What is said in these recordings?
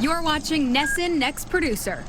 You're watching NESN Next Producer.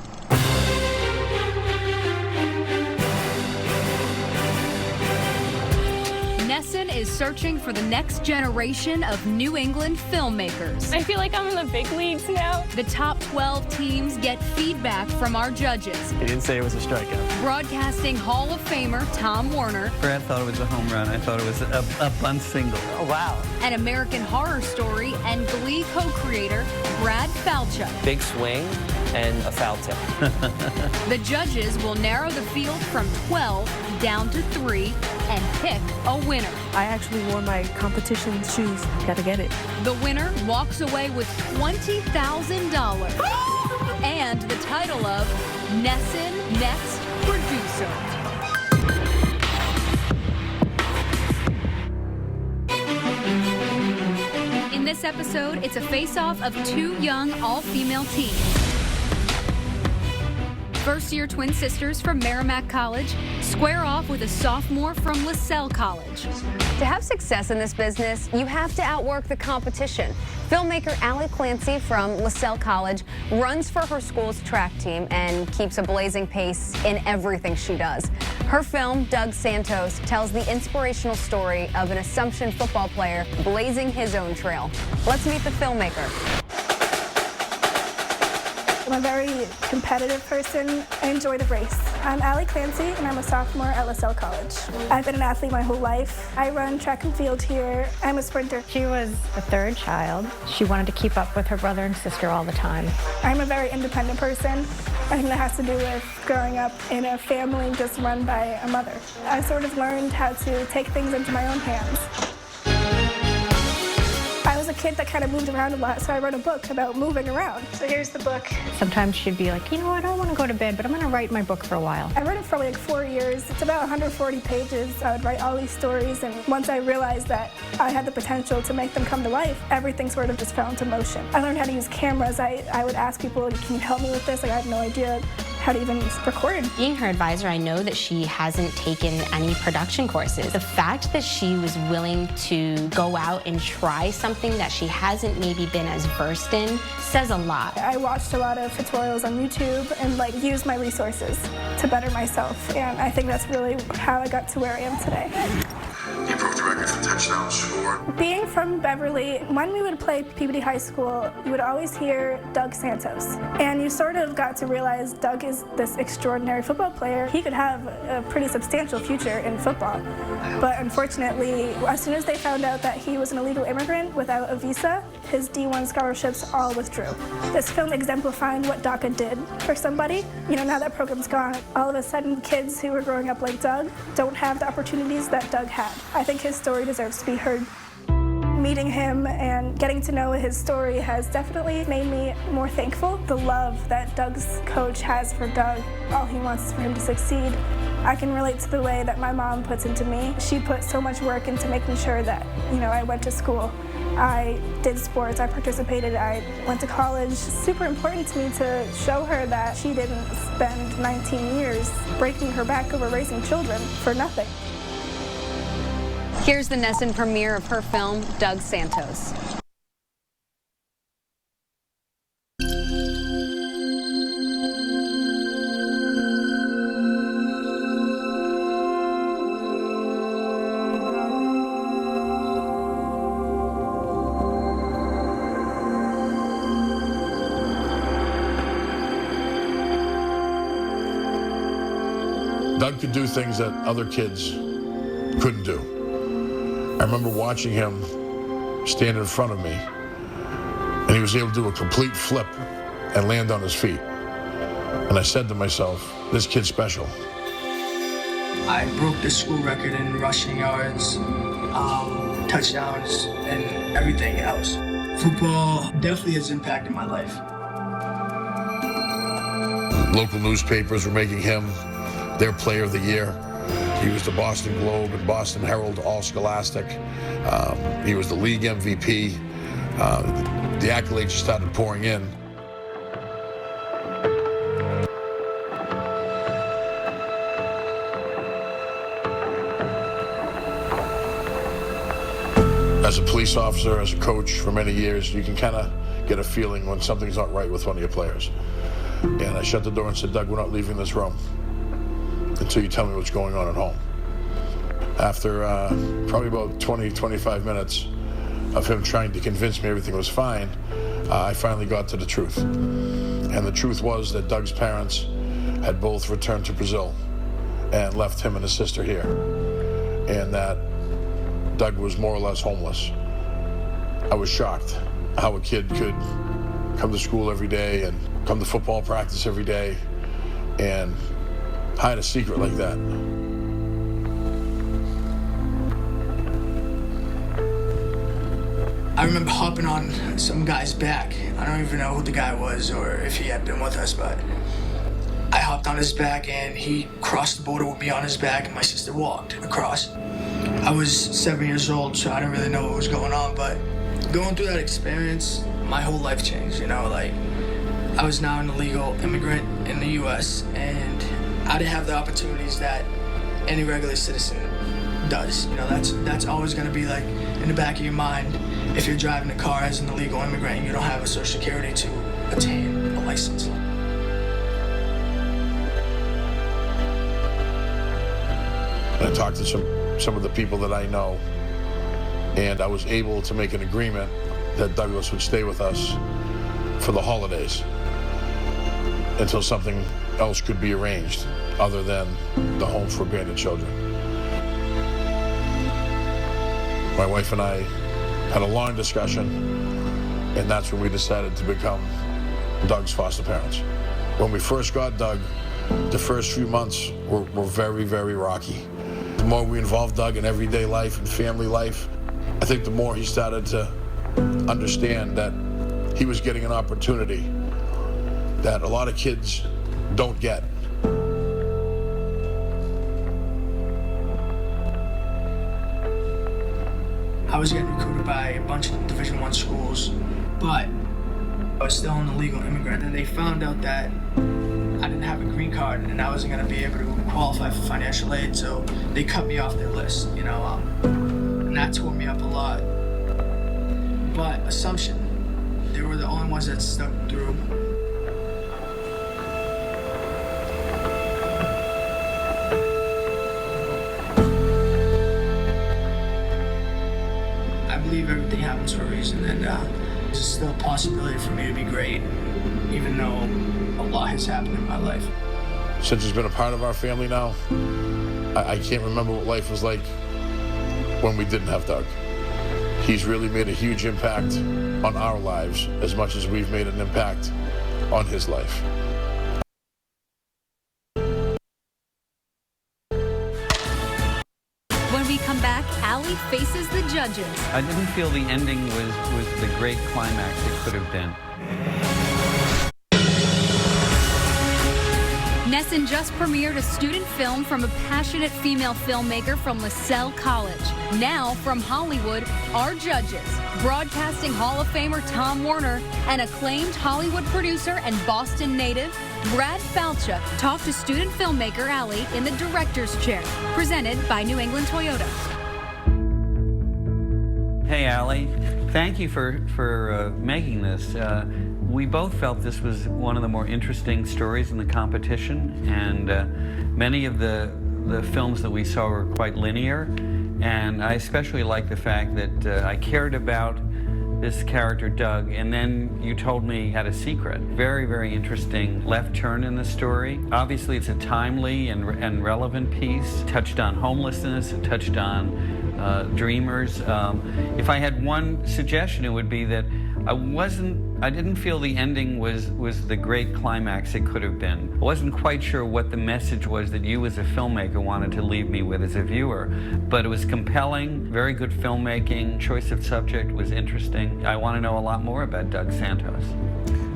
NESN is searching for the next generation of New England filmmakers. I feel like I'm in the big leagues now. The top 12 teams get feedback from our judges. He didn't say it was a strikeout. Broadcasting Hall of Famer Tom Warner. Brad thought it was a home run. I thought it was a bunt single. Oh, wow. An American Horror Story and Glee co-creator Brad Falchuk. Big swing and a foul tip. The judges will narrow the field from 12 down to 3 and pick a winner. I actually wore my competition shoes. Gotta get it. The winner walks away with $20,000 and the title of NESN Next Producer. In this episode, it's a face-off of two young all-female teams. First-year twin sisters from Merrimack College square off with a sophomore from LaSalle College. To have success in this business, you have to outwork the competition. Filmmaker Clancy from LaSalle College runs for her school's track team and keeps a blazing pace in everything she does. Her film, Doug Santos, tells the inspirational story of an Assumption football player blazing his own trail. Let's meet the filmmaker. I'm a very competitive person. I enjoy the race. I'm Clancy, and I'm a sophomore at LaSalle College. I've been an athlete my whole life. I run track and field here. I'm a sprinter. She was the third child. She wanted to keep up with her brother and sister all the time. I'm a very independent person. I think that has to do with growing up in a family just run by a mother. I sort of learned how to take things into my own hands. I was a kid that kind of moved around a lot, so I wrote a book about moving around. So here's the book. Sometimes she'd be like, you know, I don't want to go to bed, but I'm going to write my book for a while. I wrote it for like 4 years. It's about 140 pages. I would write all these stories, and once I realized that I had the potential to make them come to life, everything sort of just fell into motion. I learned how to use cameras. I would ask people, can you help me with this? Like, I had no idea how to even record. Being her advisor, I know that she hasn't taken any production courses. The fact that she was willing to go out and try something that she hasn't maybe been as versed in says a lot. I watched a lot of tutorials on YouTube and used my resources to better myself, and I think that's really how I got to where I am today. He broke the record for touchdowns scored. Being from Beverly, when we would play Peabody High School, you would always hear Doug Santos. And you sort of got to realize Doug is this extraordinary football player. He could have a pretty substantial future in football. But unfortunately, as soon as they found out that he was an illegal immigrant without a visa, his D1 scholarships all withdrew. This film exemplifying what DACA did for somebody. You know, now that program's gone, all of a sudden kids who were growing up like Doug don't have the opportunities that Doug had. I think his story deserves to be heard. Meeting him and getting to know his story has definitely made me more thankful. The love that Doug's coach has for Doug, all he wants is for him to succeed. I can relate to the way that my mom puts into me. She put so much work into making sure that, you know, I went to school. I did sports, I participated, I went to college. Super important to me to show her that she didn't spend 19 years breaking her back over raising children for nothing. Here's the NESN premiere of her film, Doug Santos. Doug could do things that other kids couldn't do. I remember watching him stand in front of me, and he was able to do a complete flip and land on his feet. And I said to myself, this kid's special. I broke the school record in rushing yards, touchdowns, and everything else. Football definitely has impacted my life. Local newspapers were making him their player of the year. He was the Boston Globe and Boston Herald All-Scholastic. He was the league MVP. The accolades just started pouring in. As a police officer, as a coach for many years, you can kind of get a feeling when something's not right with one of your players. And I shut the door and said, Doug, we're not leaving this room until you tell me what's going on at home. After probably about 20, 25 minutes of him trying to convince me everything was fine, I finally got to the truth. And the truth was that Doug's parents had both returned to Brazil and left him and his sister here. And that Doug was more or less homeless. I was shocked how a kid could come to school every day and come to football practice every day and hide a secret like that. I remember hopping on some guy's back. I don't even know who the guy was or if he had been with us, but I hopped on his back and he crossed the border with me on his back and my sister walked across. I was 7 years old, so I didn't really know what was going on, but going through that experience, my whole life changed, you know, like I was now an illegal immigrant in the US and I didn't have the opportunities that any regular citizen does. You know, that's always gonna be like in the back of your mind if you're driving a car as an illegal immigrant and you don't have a social security to attain a license. I talked to some of the people that I know, and I was able to make an agreement that Douglas would stay with us for the holidays until something else could be arranged other than the home for abandoned children. My wife and I had a long discussion, and that's when we decided to become Doug's foster parents. When we first got Doug, the first few months were very, very rocky. The more we involved Doug in everyday life and family life, I think the more he started to understand that he was getting an opportunity that a lot of kids don't get. I was getting recruited by a bunch of Division I schools, but I was still an illegal immigrant, and they found out that I didn't have a green card and I wasn't going to be able to qualify for financial aid, so they cut me off their list, you know, and that tore me up a lot. But Assumption, they were the only ones that stuck through. I believe everything happens for a reason, and there's still a possibility for me to be great, even though a lot has happened in my life. Since he's been a part of our family now, I can't remember what life was like when we didn't have Doug. He's really made a huge impact on our lives as much as we've made an impact on his life. When we come back, Allie faces the judges. I didn't feel the ending was the great climax it could have been. NESN just premiered a student film from a passionate female filmmaker from LaSalle College. Now, from Hollywood, our judges, Broadcasting Hall of Famer Tom Werner and acclaimed Hollywood producer and Boston native Brad Falchuk talk to student filmmaker Allie in the director's chair, presented by New England Toyota. Hey, Allie, thank you for making this. We both felt this was one of the more interesting stories in the competition, and many of the films that we saw were quite linear, and I especially like the fact that I cared about this character, Doug, and then you told me he had a secret. Very, very interesting left turn in the story. Obviously, it's a timely and relevant piece. It touched on homelessness, it touched on dreamers. If I had one suggestion, it would be that I didn't feel the ending was the great climax it could have been. I wasn't quite sure what the message was that you as a filmmaker wanted to leave me with as a viewer, but it was compelling, very good filmmaking, choice of subject was interesting. I want to know a lot more about Doug Santos.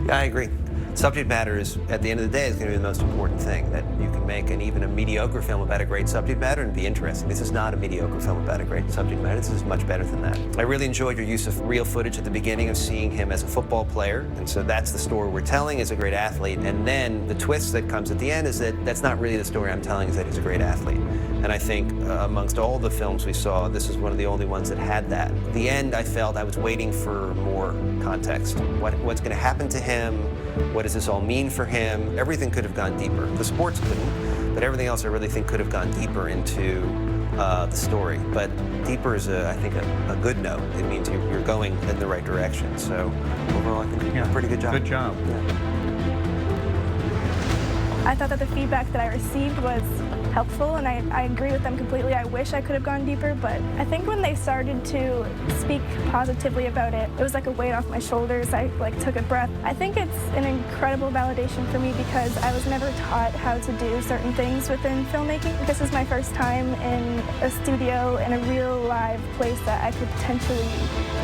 Yeah, I agree. Subject matter is, at the end of the day, is going to be the most important thing, that you can make even a mediocre film about a great subject matter and be interesting. This is not a mediocre film about a great subject matter. This is much better than that. I really enjoyed your use of real footage at the beginning of seeing him as a football player, and so that's the story we're telling, as a great athlete, and then the twist that comes at the end is that that's not really the story I'm telling, is that he's a great athlete. And I think amongst all the films we saw, this is one of the only ones that had that. At the end, I felt I was waiting for more context. What's going to happen to him? What does this all mean for him? Everything could have gone deeper. The sports couldn't, but everything else I really think could have gone deeper into the story. But deeper is, I think, a good note. It means you're going in the right direction. So overall, I think you did a pretty good job. Good job. Yeah. I thought that the feedback that I received was helpful, and I agree with them completely. I wish I could have gone deeper, but I think when they started to speak positively about it, it was like a weight off my shoulders. I took a breath. I think it's an incredible validation for me because I was never taught how to do certain things within filmmaking. This is my first time in a studio in a real live place that I could potentially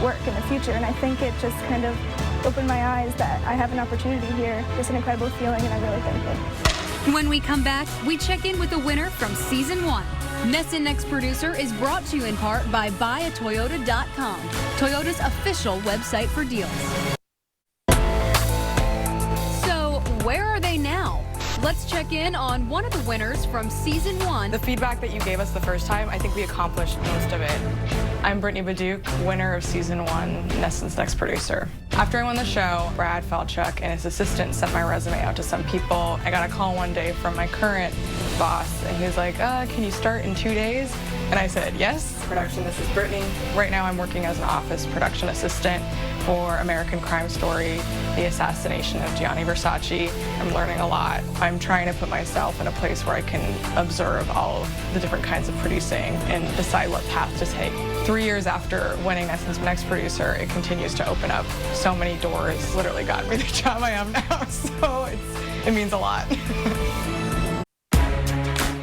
work in the future, and I think it just kind of opened my eyes that I have an opportunity here. It's an incredible feeling, and I'm really thankful. When we come back, we check in with the winner from Season 1. NESN Next Producer is brought to you in part by buyatoyota.com, Toyota's official website for deals. So, where are they now? Let's check in on one of the winners from Season 1. The feedback that you gave us the first time, I think we accomplished most of it. I'm Britney Badu, winner of Season 1, NESN's Next Producer. After I won the show, Brad Falchuk and his assistant sent my resume out to some people. I got a call one day from my current boss, and he was like, can you start in 2 days? And I said, yes. Production, this is Britney. Right now I'm working as an office production assistant for American Crime Story, the assassination of Gianni Versace. I'm learning a lot. I'm trying to put myself in a place where I can observe all of the different kinds of producing and decide what path to take. 3 years after winning NESN's Next Producer, it continues to open up so many doors. Literally got me the job I am now, so it means a lot.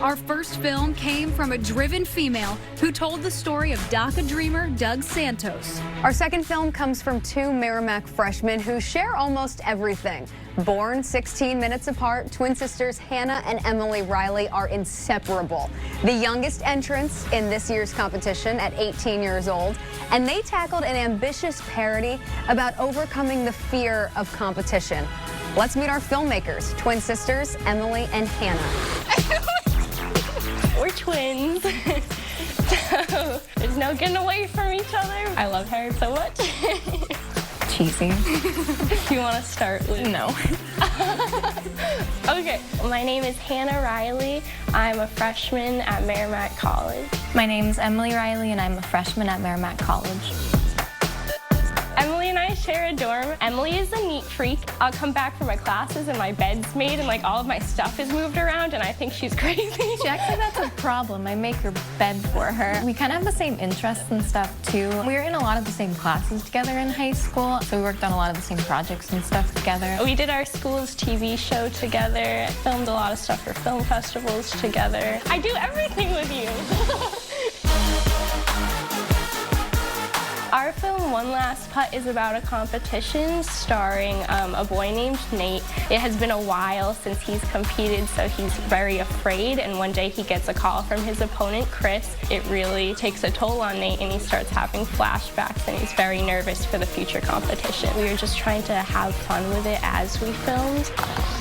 Our first film came from a driven female who told the story of DACA dreamer Doug Santos. Our second film comes from two Merrimack freshmen who share almost everything. Born 16 minutes apart, twin sisters Hannah and Emily Reilly are inseparable. The youngest entrants in this year's competition at 18 years old, and they tackled an ambitious parody about overcoming the fear of competition. Let's meet our filmmakers, twin sisters Emily and Hannah. We're twins, so there's no getting away from each other. I love her so much. Cheesy. You want to start with? No. Okay. My name is Hannah Reilly. I'm a freshman at Merrimack College. My name's Emily Reilly, and I'm a freshman at Merrimack College. Emily and I share a dorm. Emily is a neat freak. I'll come back from my classes and my bed's made and all of my stuff is moved around and I think she's crazy. She actually, that's a problem. I make her bed for her. We kind of have the same interests and stuff too. We were in a lot of the same classes together in high school, so we worked on a lot of the same projects and stuff together. We did our school's TV show together, filmed a lot of stuff for film festivals together. I do everything with you. Our film, One Last Putt, is about a competition starring a boy named Nate. It has been a while since he's competed, so he's very afraid, and one day he gets a call from his opponent, Chris. It really takes a toll on Nate, and he starts having flashbacks, and he's very nervous for the future competition. We were just trying to have fun with it as we filmed.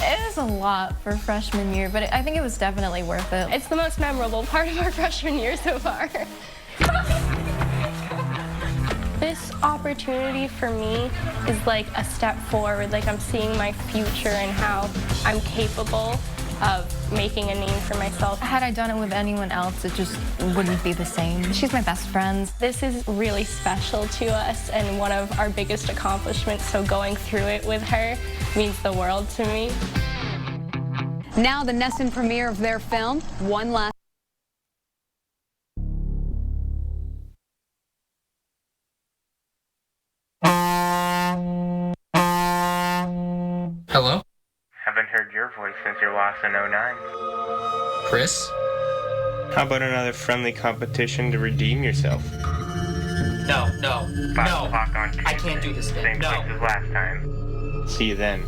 It was a lot for freshman year, but I think it was definitely worth it. It's the most memorable part of our freshman year so far. This opportunity for me is like a step forward, like I'm seeing my future and how I'm capable of making a name for myself. Had I done it with anyone else, it just wouldn't be the same. She's my best friend. This is really special to us and one of our biggest accomplishments, so going through it with her means the world to me. Now the NESN premiere of their film, One Last. Hello? Haven't heard your voice since your loss in 09. Chris? How about another friendly competition to redeem yourself? No, no, 5 o'clock on Tuesday. I can't do this thing. Same place as last time. See you then.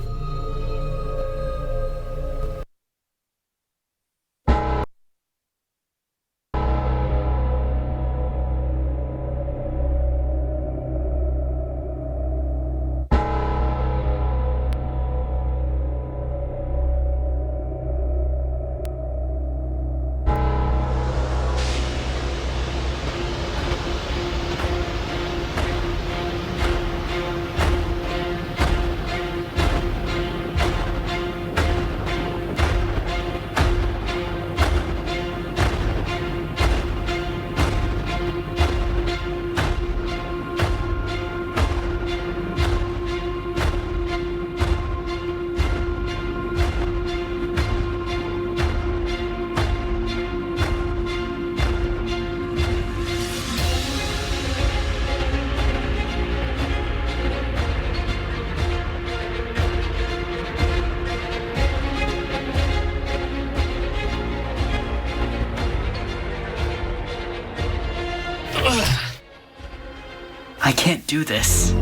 do this.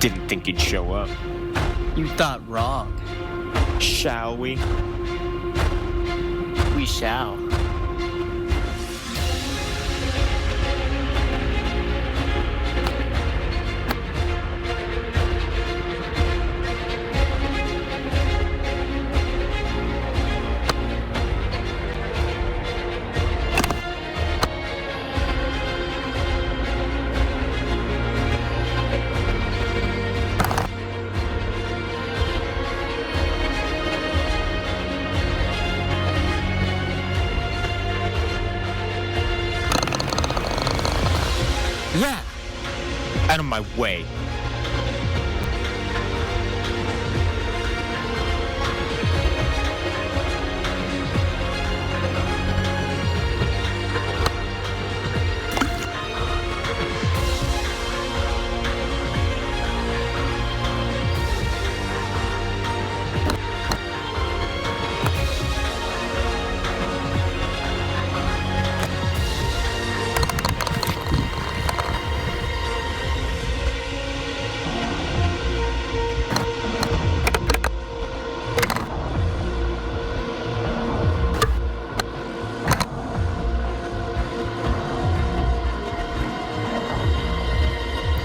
Didn't think you'd show up. You thought wrong. Shall we? We shall. Yeah! Out of my way.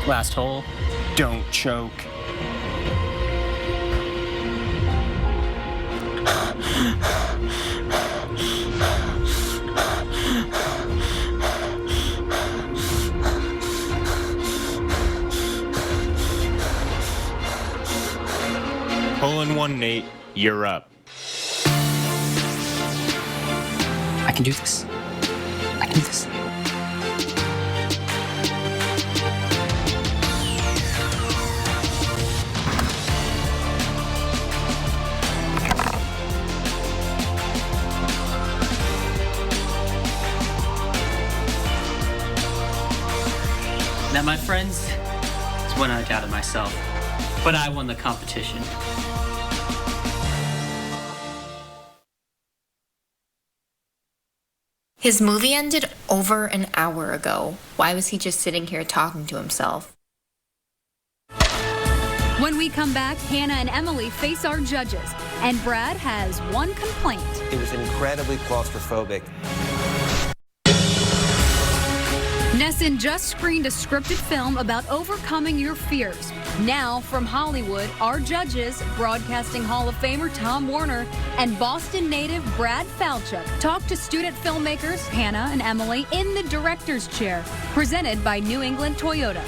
Last hole. Don't choke. Hole in one, Nate. You're up. I can do this. I can do this. That, my friends, is when I doubted myself. But I won the competition. His movie ended over an hour ago. Why was he just sitting here talking to himself? When we come back, Hannah and Emily face our judges, and Brad has one complaint. It was incredibly claustrophobic. NESN just screened a scripted film about overcoming your fears. Now, from Hollywood, our judges, Broadcasting Hall of Famer Tom Warner and Boston native Brad Falchuk, talk to student filmmakers Hannah and Emily in the director's chair, presented by New England Toyota.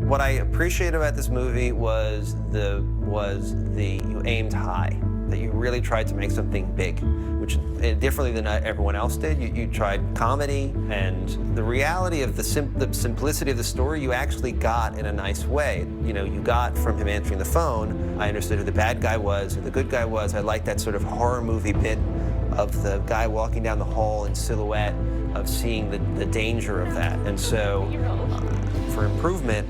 What I appreciate about this movie was you aimed high, that you really tried to make something big, which differently than everyone else did. You tried comedy, and the reality of the simplicity of the story you actually got in a nice way. You know, you got from him answering the phone, I understood who the bad guy was, who the good guy was. I liked that sort of horror movie bit of the guy walking down the hall in silhouette, of seeing the danger of that. And so, for improvement,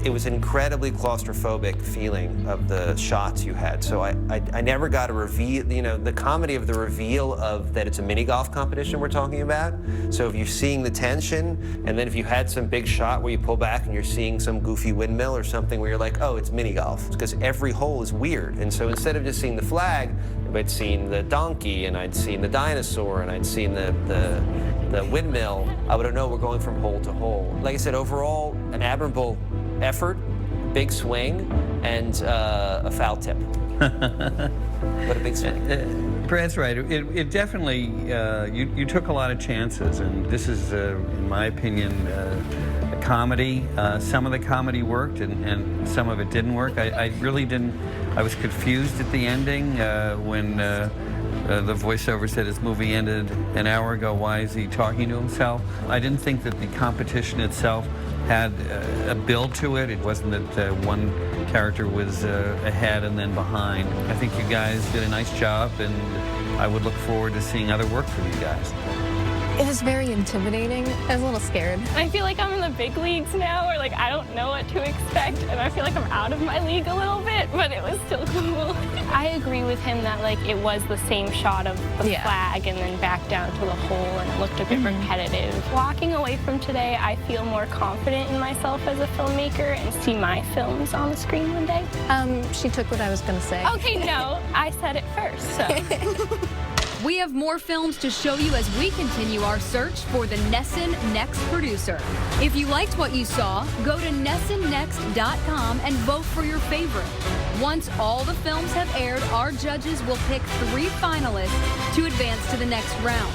it was an incredibly claustrophobic feeling of the shots you had. So I never got a reveal, you know, the comedy of the reveal of that it's a mini golf competition we're talking about. So if you're seeing the tension, and then if you had some big shot where you pull back and you're seeing some goofy windmill or something where you're like, oh, it's mini golf, because every hole is weird. And so instead of just seeing the flag, I'd seen the donkey, and I'd seen the dinosaur, and I'd seen the windmill, I would have known we're going from hole to hole. Like I said, overall, an admirable effort, big swing, and a foul tip. But a big swing. Brad's right. It definitely, you took a lot of chances, and this is, in my opinion, a comedy. Some of the comedy worked, and some of it didn't work. I really didn't, I was confused at the ending when the voiceover said his movie ended an hour ago. Why is he talking to himself? I didn't think that the competition itself had a build to it. It wasn't that one character was ahead and then behind. I think you guys did a nice job, and I would look forward to seeing other work from you guys. It was very intimidating. I was a little scared. I feel like I'm in the big leagues now, or like I don't know what to expect, and I feel like I'm out of my league a little bit, but it was still cool. I agree with him that like it was the same shot of the flag and then back down to the hole, and it looked a bit repetitive. Walking away from today, I feel more confident in myself as a filmmaker and see my films on the screen one day. She took what I was going to say. Okay, no, I said it first, so. We have more films to show you as we continue our search for the NESN Next Producer. If you liked what you saw, go to NESNnext.com and vote for your favorite. Once all the films have aired, our judges will pick 3 finalists to advance to the next round.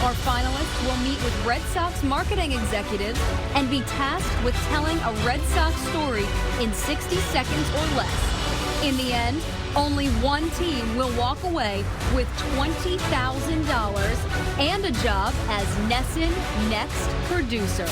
Our finalists will meet with Red Sox marketing executives and be tasked with telling a Red Sox story in 60 seconds or less. In the end, only one team will walk away with $20,000 and a job as NESN Next Producer.